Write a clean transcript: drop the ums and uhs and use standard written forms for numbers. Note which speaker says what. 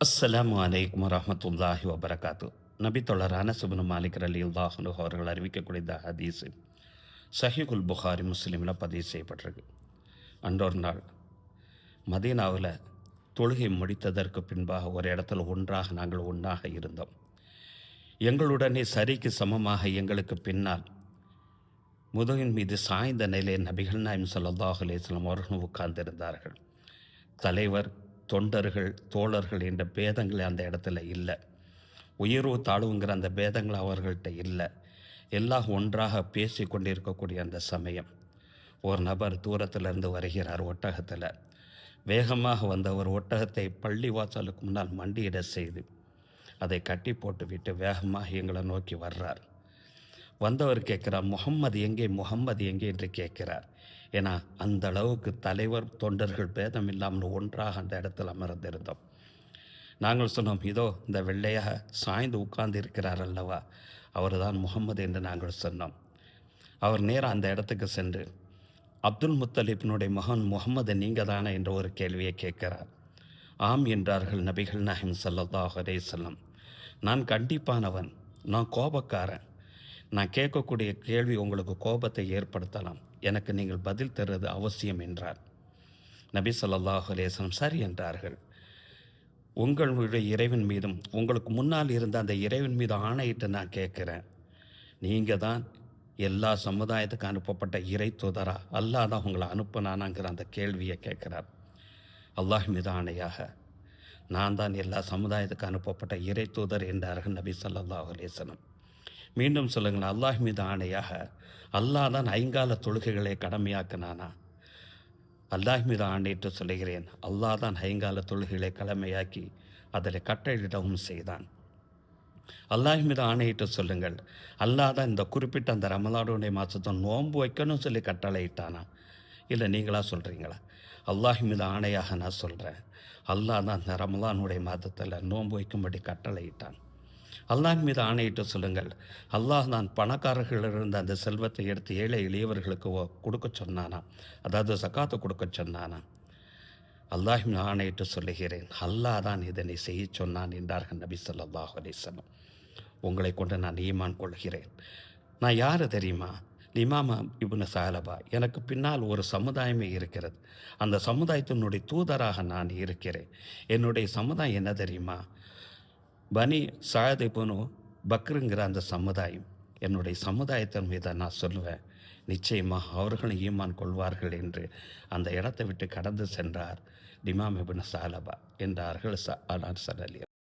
Speaker 1: அஸ்ஸலாமு அலைக்கும் வரஹ்மத்துல்லாஹி வபரகாத்து. நபி தொடர் அனஸ் இப்னு மாலிக் ரலியல்லாஹு அன்ஹு அவர்கள் அறிவிக்கக்கூடிய இந்த ஹதீஸ் சஹீஹுல் புகாரி முஸ்லிமில் பதிவு செய்யப்பட்டிருக்கு. அன்றொரு நாள் மதீனாவில் தொழுகை முடித்ததற்கு பின்பாக ஒரு இடத்துல நாங்கள் ஒன்றாக இருந்தோம். எங்களுடனே சரிக்கு சமமாக எங்களுக்கு பின்னால் முதுகின் மீது சாய்ந்த நிலையில் நபிகள் நாயகம் ஸல்லல்லாஹு அலைஹி வஸல்லம் அவர்கள் உட்கார்ந்திருந்தார்கள். தலைவர், தொண்டர்கள், தோழர்கள் என்ற பேதங்கள் அந்த இடத்துல இல்லை. உயர்வு தாழ்வுங்கிற அந்த பேதங்கள் அவர்கள்ட்ட இல்லை. எல்லாம் ஒன்றாக பேசி கொண்டிருக்கக்கூடிய அந்த சமயம் ஒரு நபர் தூரத்திலிருந்து வருகிறார். ஒட்டகத்தில் வேகமாக வந்த ஒரு ஒட்டகத்தை பள்ளி வாசலுக்கு முன்னால் மண்டியிட செய்து அதை கட்டி போட்டு விட்டு வேகமாக எங்களை நோக்கி வர்றார். வந்தவர் கேட்குறார், முகம்மது எங்கே, முகம்மது எங்கே என்று கேட்கிறார். ஏன்னா அந்த அளவுக்கு தலைவர், தொண்டர்கள் பேதம் இல்லாமல் ஒன்றாக அந்த இடத்தில் அமர்ந்திருந்தோம். நாங்கள் சொன்னோம், இதோ இந்த வெள்ளையாக சாய்ந்து உட்கார்ந்து இருக்கிறார் அல்லவா, அவர் தான் முகம்மது என்று நாங்கள் சொன்னோம். அவர் நேராக அந்த இடத்துக்கு சென்று, அப்துல் முத்தலிபினுடைய மகன் முகம்மது நீங்கள் தானே என்ற ஒரு கேள்வியை கேட்கிறார். ஆம் என்றார்கள் நபிகள் நாயகம் ஸல்லல்லாஹு அலைஹி வஸல்லம். நான் கண்டிப்பானவன், நான் கோபக்காரன், நான் கேட்கக்கூடிய கேள்வி உங்களுக்கு கோபத்தை ஏற்படுத்தலாம், எனக்கு நீங்கள் பதில் தருவது அவசியம் என்றார். நபி ஸல்லல்லாஹு அலைஹி வஸல்லம் சரி என்றார்கள். உங்களுடைய இறைவன் மீதும் உங்களுக்கு முன்னால் இருந்த அந்த இறைவன் மீது ஆணையிட்டு நான் கேட்குறேன், நீங்கள் தான் எல்லா சமுதாயத்துக்கு அனுப்பப்பட்ட இறை தூதரா, அல்லாஹ் தான் உங்களை அனுப்புனானாங்கிற அந்த கேள்வியை கேட்குறார். அல்லாஹ் மீது ஆணையாக நான் தான் எல்லா சமுதாயத்துக்கு அனுப்பப்பட்ட இறை தூதர் என்றார்கள் நபி ஸல்லல்லாஹு அலைஹி வஸல்லம். மீண்டும் சொல்லுங்கள், அல்லாஹ் மீது ஆணையாக அல்லாஹ் தான் ஐங்கால தொழுகைகளை கடமையாக்கினானா? அல்லாஹ் மீது ஆணையிட்டு சொல்லுகிறேன், அல்லாஹ் தான் ஐங்கால தொழுகைகளை கடமையாக்கி அதில் கட்டளையிடவும் செய்தான். அல்லாஹ் மீது ஆணையிட்டு சொல்லுங்கள், அல்லாஹ் தான் இந்த குறிப்பிட்ட அந்த ரமலானுடைய மாதத்தை நோன்பு வைக்கணும் சொல்லி கட்டளையிட்டானா? இல்லை நீங்களா சொல்கிறீங்களா? அல்லாஹ் மீது ஆணையாக நான் சொல்கிறேன், அல்லாஹ் தான் இந்த ரமலானுடைய மாதத்தில் நோன்பு வைக்கும்படி கட்டளையிட்டான். அல்லாஹ் மீது ஆணையிட்டு சொல்லுங்கள், அல்லாஹ் தான் பணக்காரர்களிலிருந்து அந்த செல்வத்தை எடுத்து ஏழை எளியவர்களுக்கு கொடுக்க சொன்னானா, அதாவது சக்காத்து கொடுக்க சொன்னானா? அல்லாஹ் மீது ஆணையிட்டு சொல்லுகிறேன், அல்லாஹ் தான் இதனை செய்ய சொன்னான் என்றார்கள் நபி ஸல்லல்லாஹு அலைஹி வஸல்லம். உங்களை கொண்டு நான் ஈமான் கொள்கிறேன். நான் யார் தெரியுமா? இமாம் இப்னு சாலபா. எனக்கு பின்னால் ஒரு சமுதாயமே இருக்கிறது. அந்த சமுதாயத்தினுடைய தூதராக நான் இருக்கிறேன். என்னுடைய சமுதாயம் என்ன தெரியுமா? பனி சாயத் இப்னு பக்ருங்கிற அந்த சமுதாயம். என்னுடைய சமுதாயத்தின் மீது நான் சொல்லுவேன், நிச்சயமாக அவர்களும் ஈமான் கொள்வார்கள் என்று அந்த இடத்தை விட்டு கடந்து சென்றார் இமாம் இப்னு சாலபா என்றார்கள் அனார் ஸல்லல்லாஹு